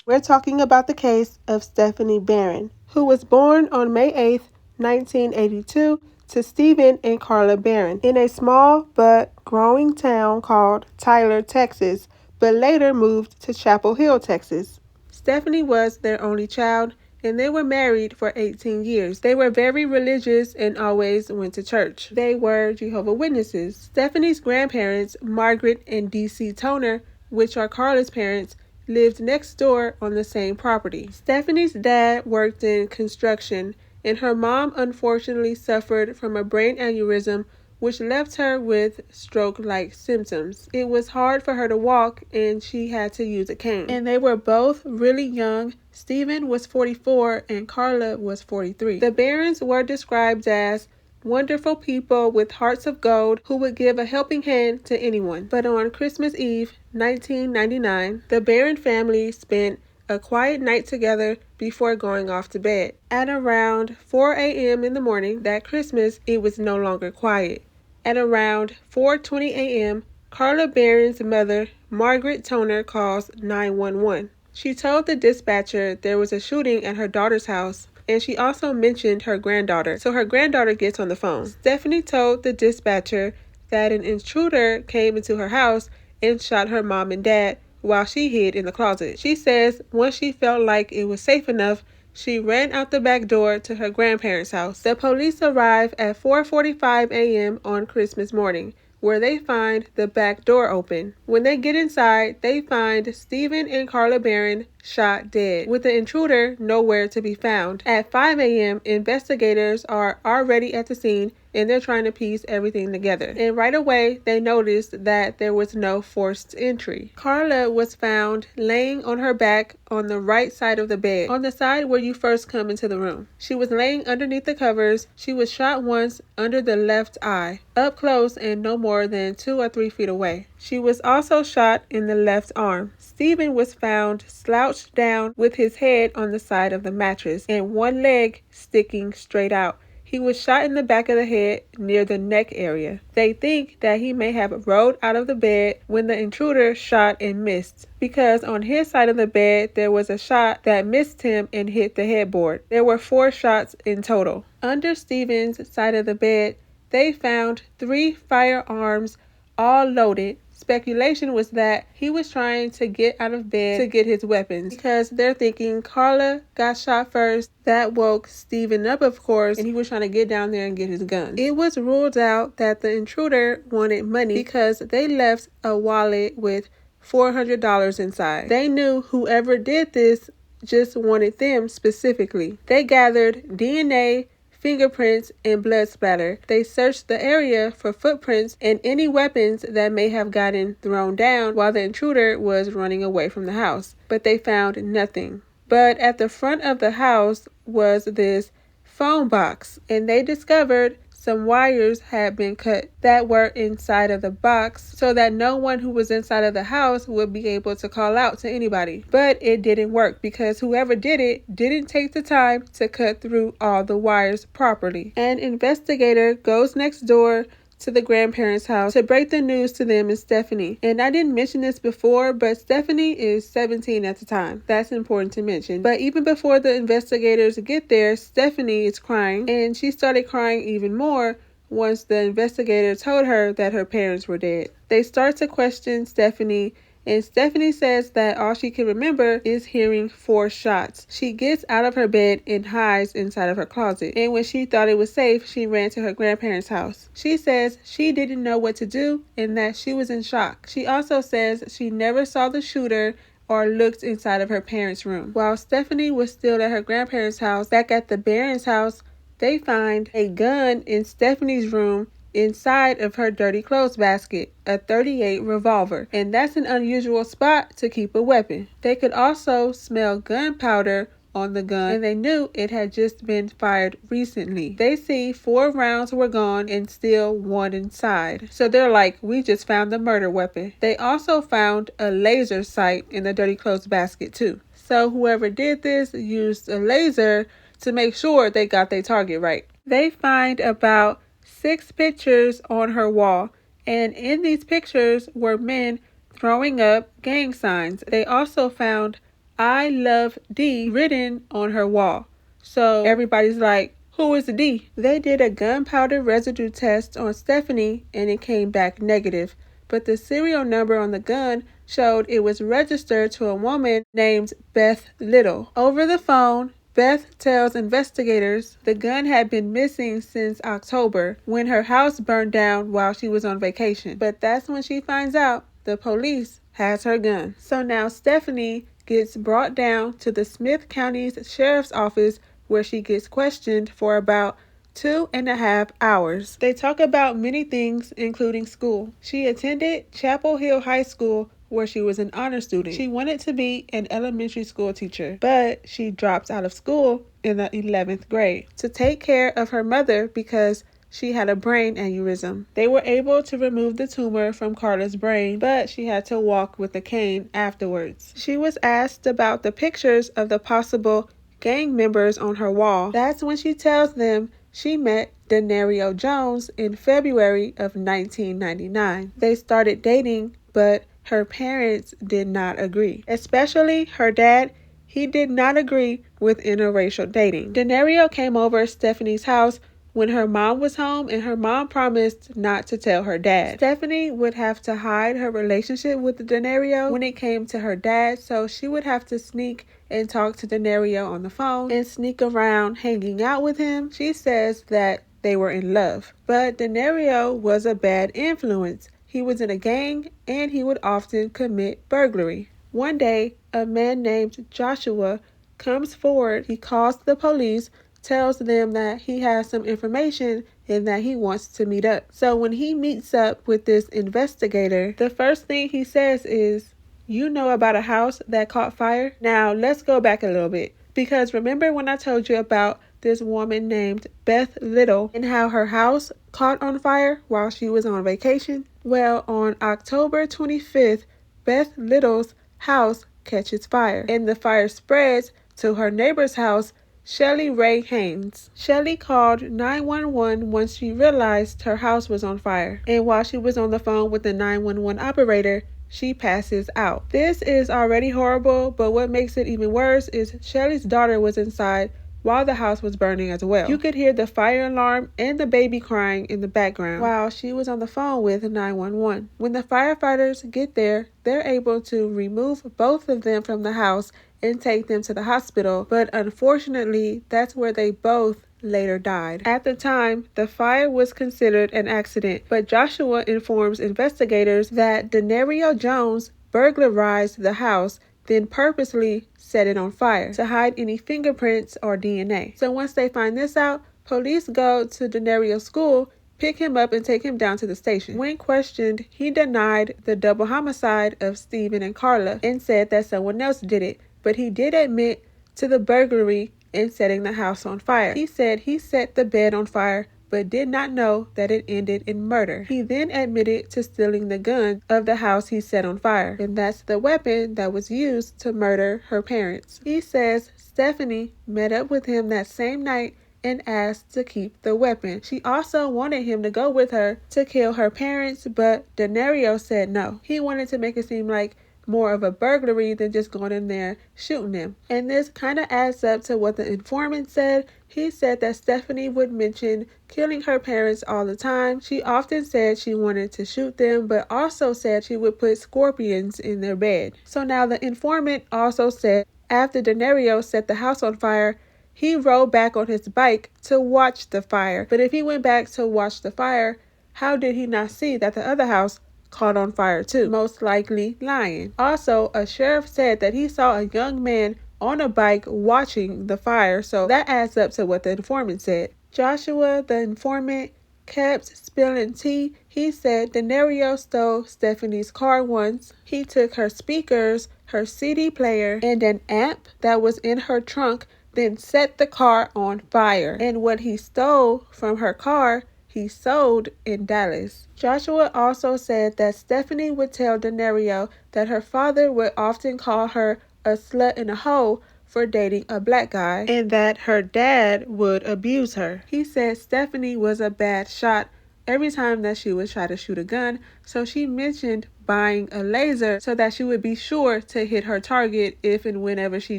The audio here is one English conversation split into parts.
We're talking about the case of Stephanie Barron, who was born on May 8, 1982, to Stephen and Carla Barron in a small but growing town called Tyler, Texas, but later moved to Chapel Hill, Texas. Stephanie was their only child, and they were married for 18 years. They were very religious and always went to church. They were Jehovah's Witnesses. Stephanie's grandparents, Margaret and D.C. Toner, which are Carla's parents, lived next door on the same property. Stephanie's dad worked in construction, and her mom unfortunately suffered from a brain aneurysm which left her with stroke-like symptoms. It was hard for her to walk, and she had to use a cane. And they were both really young. Stephen was 44 and Carla was 43. The Barrons were described as wonderful people with hearts of gold who would give a helping hand to anyone. But on Christmas Eve, 1999, the Barron family spent a quiet night together before going off to bed. At around 4 a.m. in the morning that Christmas, it was no longer quiet. At around 4:20 a.m., Carla Barron's mother, Margaret Toner, calls 911. She told the dispatcher there was a shooting at her daughter's house, and she also mentioned her granddaughter. So her granddaughter gets on the phone. Stephanie told the dispatcher that an intruder came into her house and shot her mom and dad while she hid in the closet. She says once she felt like it was safe enough, she ran out the back door to her grandparents' house. The police arrive at 4:45 a.m. on Christmas morning, where they find the back door open. When they get inside, they find Stephen and Carla Barron shot dead, with the intruder nowhere to be found. At 5 a.m., investigators are already at the scene and they're trying to piece everything together. And right away, they noticed that there was no forced entry. Carla was found laying on her back on the right side of the bed, on the side where you first come into the room. She was laying underneath the covers. She was shot once under the left eye, up close and no more than 2 or 3 feet away. She was also shot in the left arm. Stephen was found slouched down with his head on the side of the mattress and one leg sticking straight out. He was shot in the back of the head near the neck area. They think that he may have rolled out of the bed when the intruder shot and missed, because on his side of the bed there was a shot that missed him and hit the headboard. There were 4 shots in total. Under Stephen's side of the bed, they found 3 firearms, all loaded. Speculation was that he was trying to get out of bed to get his weapons, because they're thinking Carla got shot first. That woke Stephen up, of course, and he was trying to get down there and get his gun. It was ruled out that the intruder wanted money because they left a wallet with $400 inside. They knew whoever did this just wanted them specifically. They gathered DNA, fingerprints, and blood splatter. They searched the area for footprints and any weapons that may have gotten thrown down while the intruder was running away from the house, but they found nothing. But at the front of the house was this phone box, and they discovered some wires had been cut that were inside of the box so that no one who was inside of the house would be able to call out to anybody. But it didn't work because whoever did it didn't take the time to cut through all the wires properly. An investigator goes next door to the grandparents' house to break the news to them and Stephanie. And I didn't mention this before, but Stephanie is 17 at the time. That's important to mention. But even before the investigators get there, Stephanie is crying, and she started crying even more once the investigator told her that her parents were dead. They start to question Stephanie, and Stephanie says that all she can remember is hearing 4 shots. She gets out of her bed and hides inside of her closet. And when she thought it was safe, she ran to her grandparents' house. She says she didn't know what to do and that she was in shock. She also says she never saw the shooter or looked inside of her parents' room. While Stephanie was still at her grandparents' house, back at the Barron's house, they find a gun in Stephanie's room inside of her dirty clothes basket, a .38 revolver, and that's an unusual spot to keep a weapon. They could also smell gunpowder on the gun, and they knew it had just been fired recently. They see 4 rounds were gone and still 1 inside. So they're like, we just found the murder weapon. They also found a laser sight in the dirty clothes basket too. So whoever did this used a laser to make sure they got their target right. They find about 6 pictures on her wall, and in these pictures were men throwing up gang signs. They also found "I love D" written on her wall. So everybody's like, who is the D? They did a gunpowder residue test on Stephanie and it came back negative. But the serial number on the gun showed it was registered to a woman named Beth Little. Over the phone, Beth tells investigators the gun had been missing since October when her house burned down while she was on vacation. But that's when she finds out the police has her gun. So now Stephanie gets brought down to the Smith County's Sheriff's Office where she gets questioned for about 2.5 hours. They talk about many things, including school. She attended Chapel Hill High School where she was an honor student. She wanted to be an elementary school teacher, but she dropped out of school in the 11th grade to take care of her mother because she had a brain aneurysm. They were able to remove the tumor from Carla's brain, but she had to walk with a cane afterwards. She was asked about the pictures of the possible gang members on her wall. That's when she tells them she met Denario Jones in February of 1999. They started dating, but her parents did not agree. Especially her dad, he did not agree with interracial dating. Denario came over Stephanie's house when her mom was home and her mom promised not to tell her dad. Stephanie would have to hide her relationship with Denario when it came to her dad, so she would have to sneak and talk to Denario on the phone and sneak around hanging out with him. She says that they were in love, but Denario was a bad influence. He was in a gang and he would often commit burglary. One day, a man named Joshua comes forward. He calls the police, tells them that he has some information and that he wants to meet up. So when he meets up with this investigator, the first thing he says is, "You know about a house that caught fire?" Now, let's go back a little bit, because remember when I told you about this woman named Beth Little and how her house caught on fire while she was on vacation? Well, on October 25th, Beth Little's house catches fire, and the fire spreads to her neighbor's house, Shelly Ray Haynes. Shelly called 911 once she realized her house was on fire, and while she was on the phone with the 911 operator, she passes out. This is already horrible, but what makes it even worse is Shelly's daughter was inside while the house was burning as well. You could hear the fire alarm and the baby crying in the background while she was on the phone with 911. When the firefighters get there, they're able to remove both of them from the house and take them to the hospital, but unfortunately, that's where they both later died. At the time, the fire was considered an accident, but Joshua informs investigators that Denario Jones burglarized the house, then purposely set it on fire to hide any fingerprints or DNA. So once they find this out, police go to Denario's school, pick him up and take him down to the station. When questioned, he denied the double homicide of Stephen and Carla and said that someone else did it, but he did admit to the burglary and setting the house on fire. He said he set the bed on fire but did not know that it ended in murder. He then admitted to stealing the gun of the house he set on fire, and that's the weapon that was used to murder her parents. He says Stephanie met up with him that same night and asked to keep the weapon. She also wanted him to go with her to kill her parents, but Denario said no. He wanted to make it seem like more of a burglary than just going in there shooting them. And this kind of adds up to what the informant said. He said that Stephanie would mention killing her parents all the time. She often said she wanted to shoot them, but also said she would put scorpions in their bed. So now the informant also said after Denario set the house on fire, he rode back on his bike to watch the fire. But if he went back to watch the fire, how did he not see that the other house caught on fire too? Most likely lying. Also, a sheriff said that he saw a young man on a bike watching the fire, so that adds up to what the informant said. Joshua, the informant, kept spilling tea. He said Denario stole Stephanie's car once. He took her speakers, her CD player, and an amp that was in her trunk, then set the car on fire. And what he stole from her car, he sold in Dallas. Joshua also said that Stephanie would tell Denario that her father would often call her a slut and a hoe for dating a black guy, and that her dad would abuse her. He said Stephanie was a bad shot every time that she would try to shoot a gun, so she mentioned buying a laser so that she would be sure to hit her target if and whenever she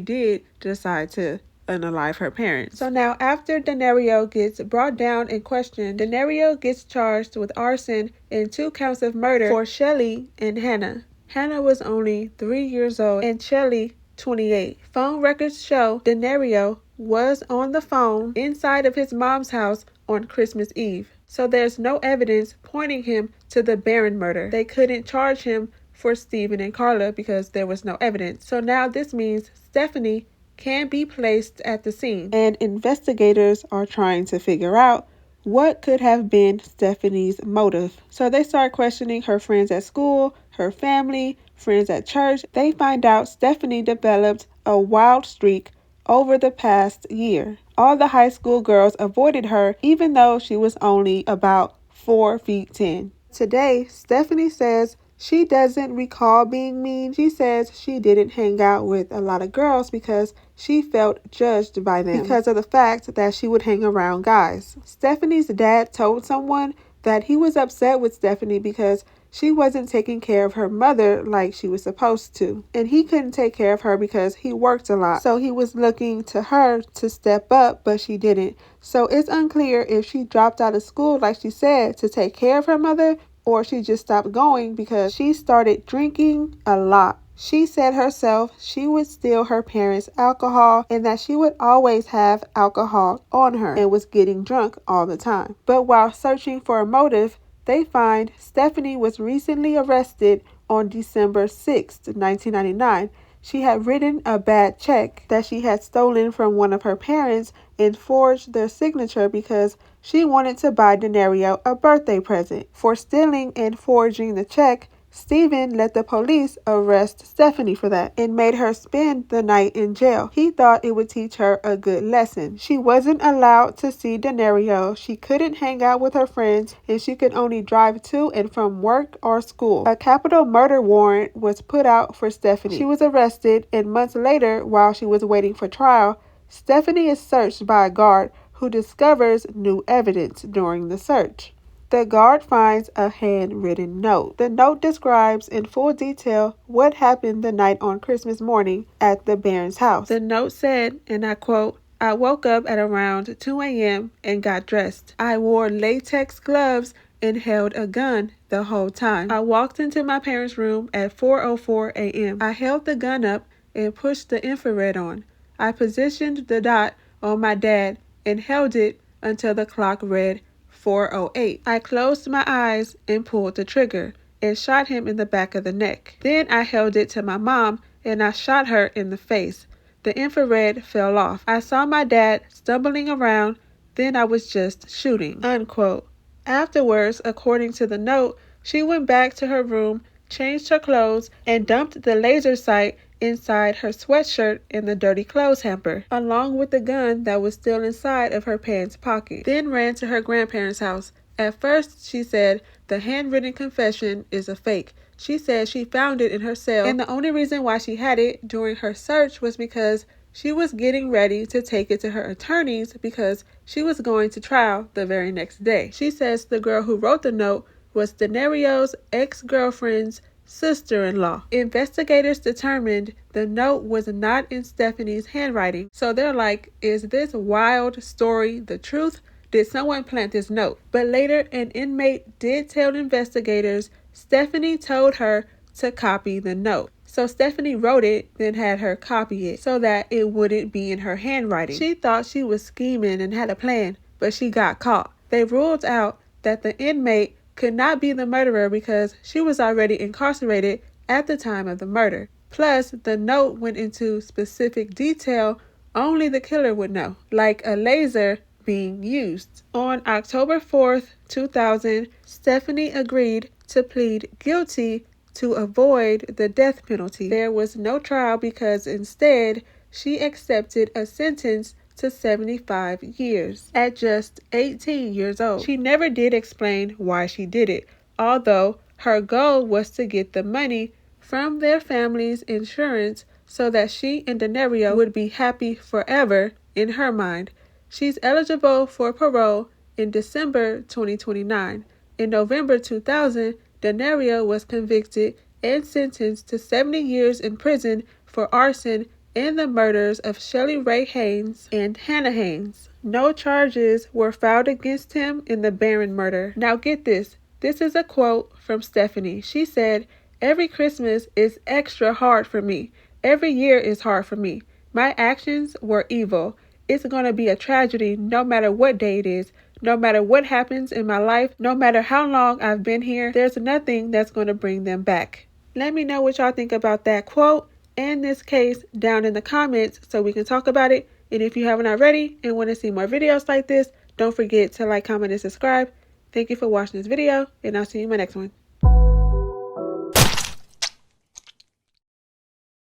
did decide to unalive her parents. So now after Denario gets brought down and questioned, Denario gets charged with arson and 2 counts of murder for Shelley and Hannah. Hannah was only 3 years old and Shelley 28. Phone records show Denario was on the phone inside of his mom's house on Christmas Eve. So there's no evidence pointing him to the Barron murder. They couldn't charge him for Stephen and Carla because there was no evidence. So now this means Stephanie can be placed at the scene, and investigators are trying to figure out what could have been Stephanie's motive. So they start questioning her friends at school, her family, friends at church. They find out Stephanie developed a wild streak over the past year. All the high school girls avoided her even though she was only about 4 feet 10. Today, Stephanie says she doesn't recall being mean. She says she didn't hang out with a lot of girls because she felt judged by them because of the fact that she would hang around guys. Stephanie's dad told someone that he was upset with Stephanie because she wasn't taking care of her mother like she was supposed to. And he couldn't take care of her because he worked a lot. So he was looking to her to step up, but she didn't. So it's unclear if she dropped out of school, like she said, to take care of her mother, or she just stopped going because she started drinking a lot. She said herself she would steal her parents' alcohol and that she would always have alcohol on her and was getting drunk all the time. But while searching for a motive, they find Stephanie was recently arrested on December 6, 1999. She had written a bad check that she had stolen from one of her parents and forged their signature because she wanted to buy Denario a birthday present. For stealing and forging the check, Stephen let the police arrest Stephanie for that and made her spend the night in jail. He thought it would teach her a good lesson. She wasn't allowed to see Denario, she couldn't hang out with her friends, and she could only drive to and from work or school. A capital murder warrant was put out for Stephanie. She was arrested, and months later, while she was waiting for trial, Stephanie is searched by a guard who discovers new evidence during the search. The guard finds a handwritten note. The note describes in full detail what happened the night on Christmas morning at the Barron's house. The note said, and I quote, "I woke up at around 2 a.m. and got dressed. I wore latex gloves and held a gun the whole time. I walked into my parents' room at 4:04 a.m. I held the gun up and pushed the infrared on. I positioned the dot on my dad and held it until the clock read 4:08. I closed my eyes and pulled the trigger and shot him in the back of the neck. Then I held it to my mom and I shot her in the face. The infrared fell off. I saw my dad stumbling around, then I was just shooting." Unquote. Afterwards, according to the note, she went back to her room, changed her clothes, and dumped the laser sight inside her sweatshirt in the dirty clothes hamper, along with the gun that was still inside of her pants pocket. Then ran to her grandparents' house. At first, she said the handwritten confession is a fake. She said she found it in her cell, and the only reason why she had it during her search was because she was getting ready to take it to her attorneys because she was going to trial the very next day. She says the girl who wrote the note was Denario's ex-girlfriend's sister-in-law. Investigators determined the note was not in Stephanie's handwriting. So they're like, is this wild story the truth? Did someone plant this note? But later, an inmate did tell investigators Stephanie told her to copy the note. So Stephanie wrote it, then had her copy it so that it wouldn't be in her handwriting. She thought she was scheming and had a plan, but she got caught. They ruled out that the inmate could not be the murderer because she was already incarcerated at the time of the murder. Plus, the note went into specific detail only the killer would know, like a laser being used. On October 4th, 2000, Stephanie agreed to plead guilty to avoid the death penalty. There was no trial because instead, she accepted a sentence to 75 years at just 18 years old. She never did explain why she did it, although her goal was to get the money from their family's insurance so that she and Denario would be happy forever in her mind. She's eligible for parole in December 2029. In November 2000, Denario was convicted and sentenced to 70 years in prison for arson and the murders of Shelley Ray Haynes and Hannah Haynes. No charges were filed against him in the Barron murder. Now get this. This is a quote from Stephanie. She said, "Every Christmas is extra hard for me. Every year is hard for me. My actions were evil. It's going to be a tragedy no matter what day it is. No matter what happens in my life, no matter how long I've been here, there's nothing that's going to bring them back." Let me know what y'all think about that quote and this case down in the comments so we can talk about it. And if you haven't already and want to see more videos like this, don't forget to like, comment, and subscribe. Thank you for watching this video, and I'll see you in my next one.